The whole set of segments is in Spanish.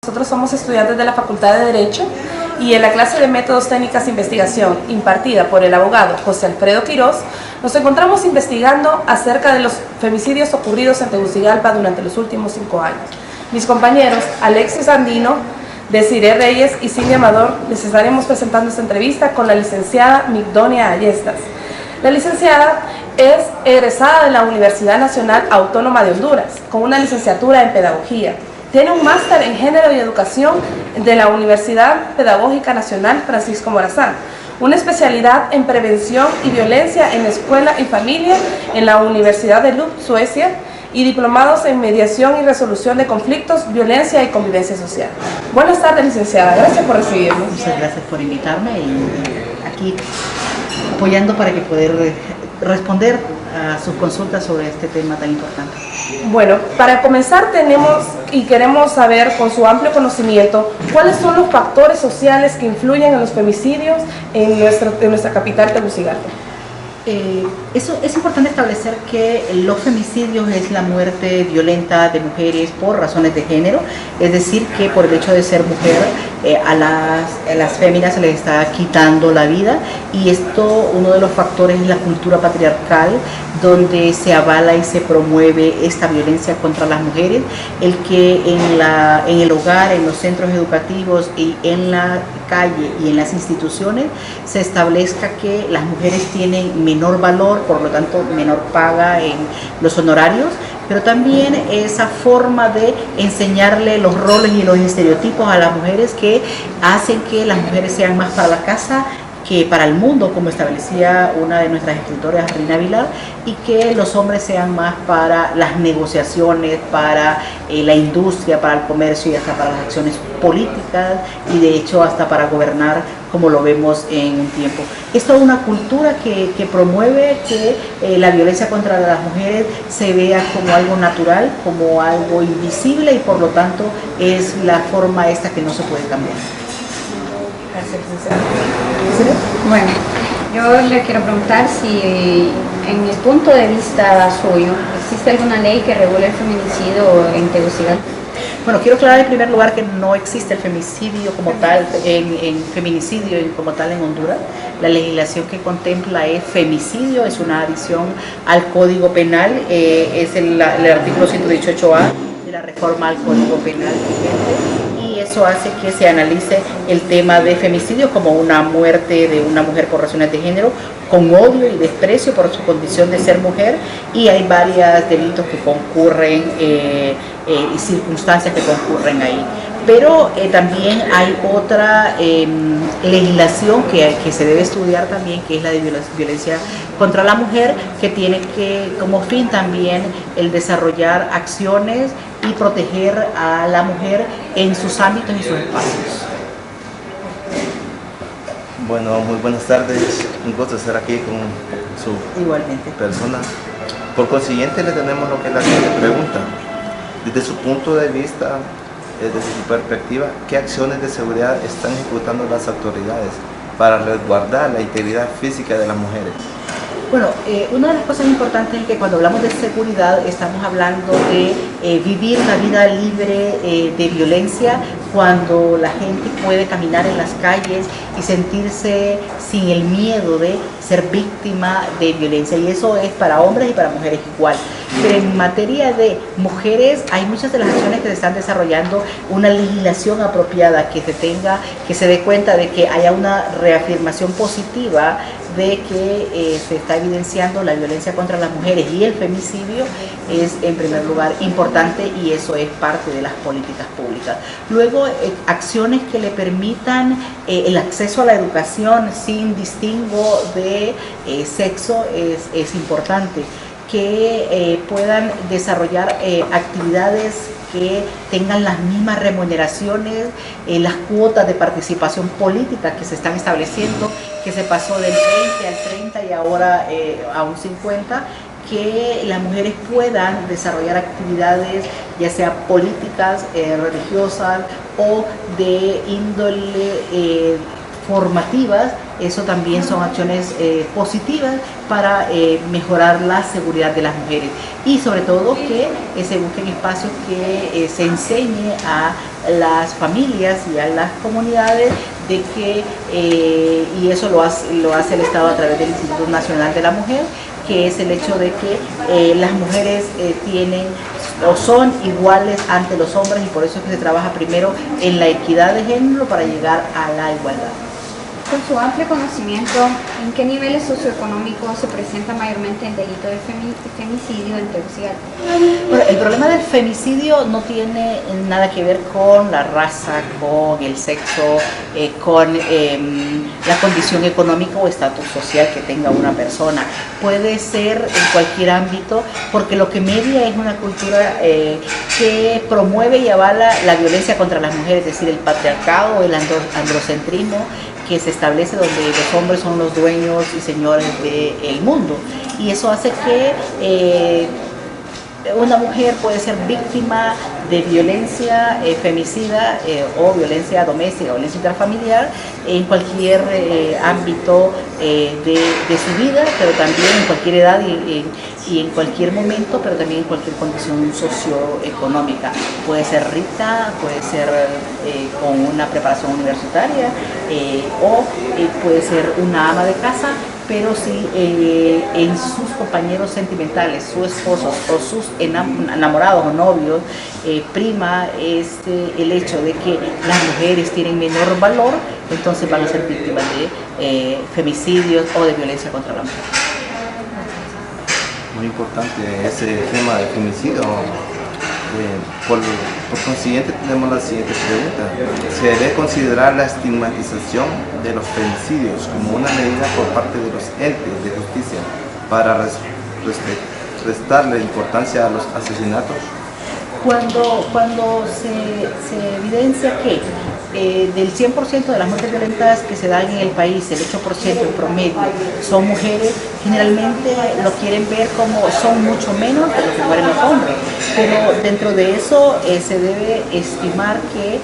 Nosotros somos estudiantes de la Facultad de Derecho y en la clase de Métodos Técnicas de Investigación impartida por el abogado José Alfredo Quiroz, nos encontramos investigando acerca de los femicidios ocurridos en Tegucigalpa durante los últimos 5 años. Mis compañeros Alexis Andino, Desiree Reyes y Cindy Amador les estaremos presentando esta entrevista con la licenciada Migdonia Ayestas. La licenciada es egresada de la Universidad Nacional Autónoma de Honduras con una licenciatura en Pedagogía. Tiene un máster en Género y Educación de la Universidad Pedagógica Nacional Francisco Morazán, una especialidad en Prevención y Violencia en Escuela y Familia en la Universidad de Lund, Suecia, y diplomados en Mediación y Resolución de Conflictos, Violencia y Convivencia Social. Buenas tardes, licenciada. Gracias por recibirnos. Muchas gracias por invitarme y aquí apoyando para que poder responder a sus consultas sobre este tema tan importante. Bueno, para comenzar queremos saber, con su amplio conocimiento, cuáles son los factores sociales que influyen en los femicidios en nuestra capital, Tegucigalpa. Eso es importante establecer que los femicidios es la muerte violenta de mujeres por razones de género, es decir, que por el hecho de ser mujer a las féminas se les está quitando la vida, y esto, uno de los factores es la cultura patriarcal, donde se avala y se promueve esta violencia contra las mujeres, el que en el hogar, en los centros educativos y en la calle y en las instituciones se establezca que las mujeres tienen menor valor, por lo tanto menor paga en los honorarios, pero también esa forma de enseñarle los roles y los estereotipos a las mujeres que hacen que las mujeres sean más para la casa que para el mundo, como establecía una de nuestras escritoras, Rina Vilar, y que los hombres sean más para las negociaciones, para la industria, para el comercio y hasta para las acciones políticas, y de hecho hasta para gobernar, como lo vemos en un tiempo. Es toda una cultura que promueve que la violencia contra las mujeres se vea como algo natural, como algo invisible, y por lo tanto es la forma esta que no se puede cambiar. Bueno, yo le quiero preguntar si en el punto de vista suyo existe alguna ley que regule el feminicidio en Tegucigalpa. Bueno, quiero aclarar en primer lugar que no existe el femicidio como tal, feminicidio como tal en Honduras. La legislación que contempla es femicidio, es una adición al Código Penal, es el artículo 118A de la reforma al Código Penal vigente. Y eso hace que se analice el tema de femicidio como una muerte de una mujer por razones de género, con odio y desprecio por su condición de ser mujer, y hay varios delitos que concurren y circunstancias que concurren ahí. Pero también hay otra legislación que se debe estudiar también, que es la de violencia contra la mujer, que tiene como fin también el desarrollar acciones y proteger a la mujer en sus ámbitos y sus espacios. Bueno, muy buenas tardes, un gusto estar aquí con su Igualmente. persona. Por consiguiente, le tenemos lo que es la siguiente pregunta. Desde su punto de vista, desde su perspectiva, ¿qué acciones de seguridad están ejecutando las autoridades para resguardar la integridad física de las mujeres? Bueno, una de las cosas importantes es que cuando hablamos de seguridad estamos hablando de vivir una vida libre de violencia, cuando la gente puede caminar en las calles y sentirse sin el miedo de ser víctima de violencia, y eso es para hombres y para mujeres igual. Pero en materia de mujeres hay muchas de las acciones que se están desarrollando, una legislación apropiada que se dé cuenta de que haya una reafirmación positiva de que se está evidenciando la violencia contra las mujeres, y el femicidio es en primer lugar importante, y eso es parte de las políticas públicas. Luego, acciones que le permitan el acceso a la educación sin distingo de sexo es importante, que puedan desarrollar actividades que tengan las mismas remuneraciones, las cuotas de participación política que se están estableciendo, que se pasó del 20 al 30 y ahora a un 50, que las mujeres puedan desarrollar actividades ya sea políticas, religiosas o de índole formativas, eso también son acciones positivas para mejorar la seguridad de las mujeres y sobre todo que se busquen espacios que se enseñe a las familias y a las comunidades de que, y eso lo hace el Estado a través del Instituto Nacional de la Mujer, que es el hecho de que las mujeres tienen o son iguales ante los hombres y por eso es que se trabaja primero en la equidad de género para llegar a la igualdad. Con su amplio conocimiento, ¿en qué niveles socioeconómicos se presenta mayormente el delito de femicidio en Tegucigalpa? Bueno, el problema del femicidio no tiene nada que ver con la raza, con el sexo, con la condición económica o estatus social que tenga una persona. Puede ser en cualquier ámbito, porque lo que media es una cultura que promueve y avala la violencia contra las mujeres, es decir, el patriarcado, el androcentrismo, que se establece donde los hombres son los dueños y señores del mundo. Y eso hace que una mujer puede ser víctima de violencia femicida o violencia doméstica o violencia intrafamiliar en cualquier ámbito de su vida, pero también en cualquier edad y en cualquier momento, pero también en cualquier condición socioeconómica. Puede ser rica, puede ser con una preparación universitaria o puede ser una ama de casa, pero si en sus compañeros sentimentales, su esposo o sus enamorados o novios prima el hecho de que las mujeres tienen menor valor, entonces van a ser víctimas de femicidios o de violencia contra la mujer. Muy importante ese tema de femicidio. Por consiguiente tenemos la siguiente pregunta. ¿Se debe considerar la estigmatización de los femicidios como una medida por parte de los entes de justicia para restarle importancia a los asesinatos? Cuando se evidencia que del 100% de las muertes violentas que se dan en el país, el 8% en promedio son mujeres, generalmente lo quieren ver como son mucho menos de lo que mueren los hombres. Pero dentro de eso se debe estimar que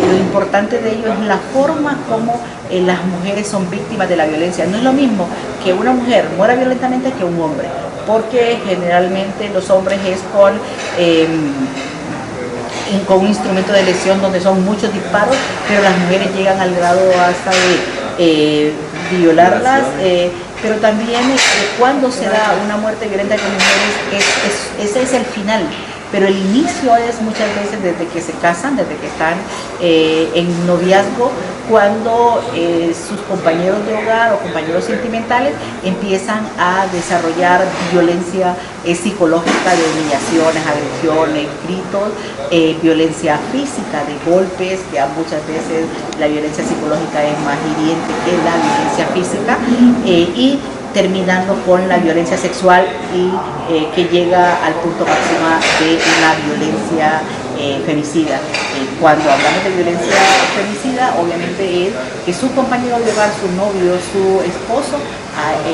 lo importante de ello es la forma como las mujeres son víctimas de la violencia. No es lo mismo que una mujer muera violentamente que un hombre, porque generalmente los hombres es con un instrumento de lesión donde son muchos disparos, pero las mujeres llegan al grado hasta de violarlas, pero también cuando se da una muerte violenta con mujeres, ese es el final. Pero el inicio es muchas veces desde que se casan, desde que están en noviazgo, cuando sus compañeros de hogar o compañeros sentimentales empiezan a desarrollar violencia psicológica de humillaciones, agresiones, gritos, violencia física de golpes, que muchas veces la violencia psicológica es más hiriente que la violencia física, y terminando con la violencia sexual y que llega al punto máximo de una violencia femicida. Cuando hablamos de violencia femicida, obviamente es que su compañero de hogar, su novio, su esposo,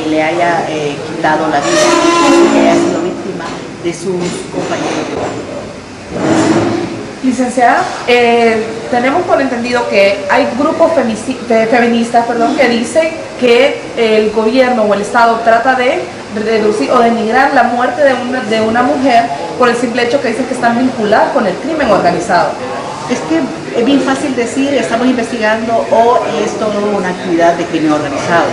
le haya quitado la vida, que haya sido víctima de sus compañeros de hogar. Licenciada, tenemos por entendido que hay grupos feministas que dicen que el gobierno o el Estado trata de reducir o denigrar la muerte de una mujer por el simple hecho que dicen que están vinculadas con el crimen organizado. Es que es bien fácil decir estamos investigando o es toda una actividad de crimen organizado.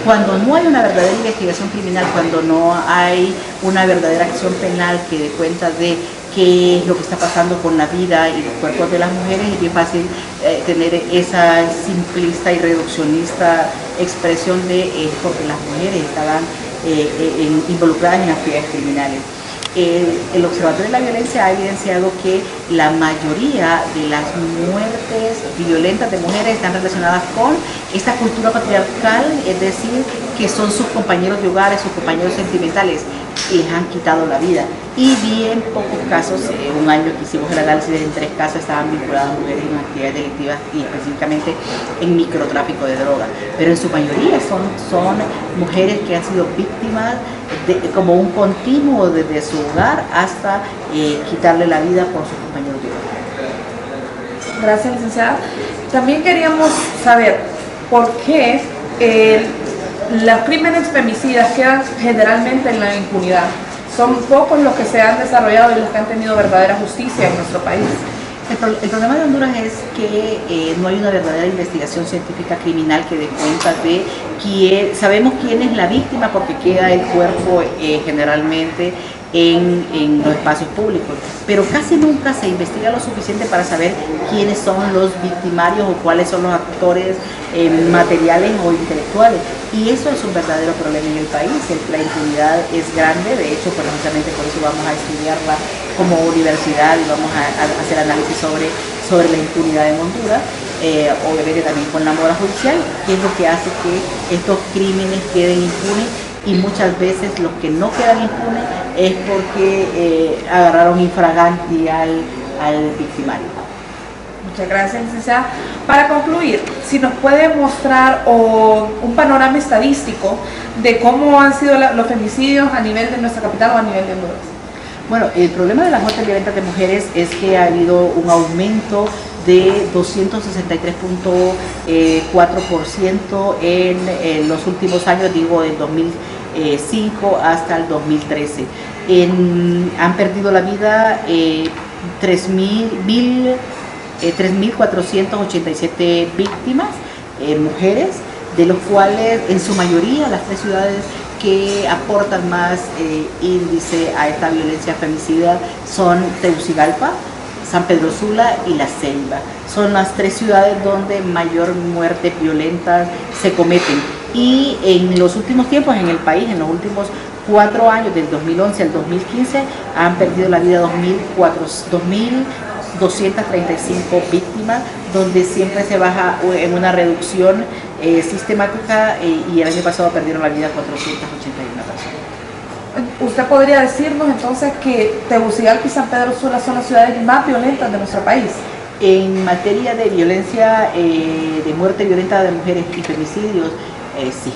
Cuando no hay una verdadera investigación criminal, cuando no hay una verdadera acción penal que dé cuenta de qué es lo que está pasando con la vida y los cuerpos de las mujeres, es bien fácil tener esa simplista y reduccionista expresión de porque las mujeres estaban involucradas en actividades criminales. El Observatorio de la Violencia ha evidenciado que la mayoría de las muertes violentas de mujeres están relacionadas con esta cultura patriarcal, es decir, que son sus compañeros de hogar, sus compañeros sentimentales, les han quitado la vida. Y bien pocos casos, un año que hicimos el análisis, en 3 casos estaban vinculadas mujeres en actividades delictivas y específicamente en microtráfico de droga. Pero en su mayoría son mujeres que han sido víctimas como un continuo desde su hogar hasta quitarle la vida por sus compañeros de hogar. Gracias, licenciada. También queríamos saber por qué los crímenes femicidas quedan generalmente en la impunidad. Son pocos los que se han desarrollado y los que han tenido verdadera justicia en nuestro país. El problema de Honduras es que no hay una verdadera investigación científica criminal que dé cuenta de sabemos quién es la víctima porque queda el cuerpo generalmente en los espacios públicos, pero casi nunca se investiga lo suficiente para saber quiénes son los victimarios o cuáles son los actores materiales o intelectuales, y eso es un verdadero problema en el país. La impunidad es grande, de hecho precisamente por eso vamos a estudiarla como universidad y vamos a hacer análisis sobre la impunidad en Honduras, obviamente también con la mora judicial, que es lo que hace que estos crímenes queden impunes, y muchas veces los que no quedan impunes es porque agarraron infraganti al victimario. Muchas gracias, licenciada. Para concluir, si nos puede mostrar un panorama estadístico de cómo han sido los femicidios a nivel de nuestra capital o a nivel de Honduras. Bueno, el problema de las muertes violentas de mujeres es que ha habido un aumento de 263.4% en los últimos años, digo, del 2005 hasta el 2013. Han perdido la vida 3.487 víctimas, mujeres, de los cuales en su mayoría las 3 ciudades que aportan más índice a esta violencia femicida son Tegucigalpa, San Pedro Sula y La Ceiba. Son las 3 ciudades donde mayor muerte violenta se cometen. Y en los últimos tiempos en el país, en los últimos 4 años, del 2011 al 2015, han perdido la vida 2.235 víctimas, donde siempre se baja en una reducción sistemática, y el año pasado perdieron la vida 481 personas. ¿Usted podría decirnos entonces que Tegucigalpa y San Pedro Sula son las ciudades más violentas de nuestro país? En materia de violencia, de muerte violenta de mujeres y femicidios, sí.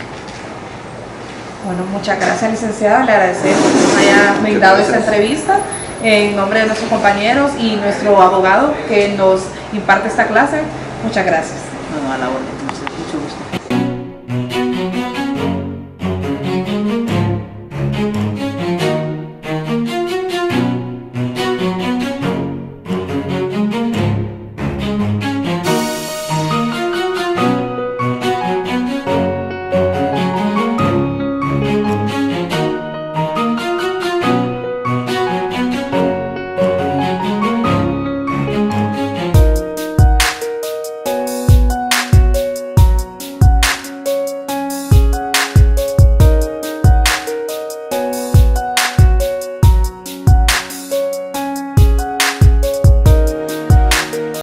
Bueno, muchas gracias, licenciada. Le agradecemos que nos haya brindado esta entrevista en nombre de nuestros compañeros y nuestro abogado que nos imparte esta clase. Muchas gracias. No, a la orden, mucho gusto.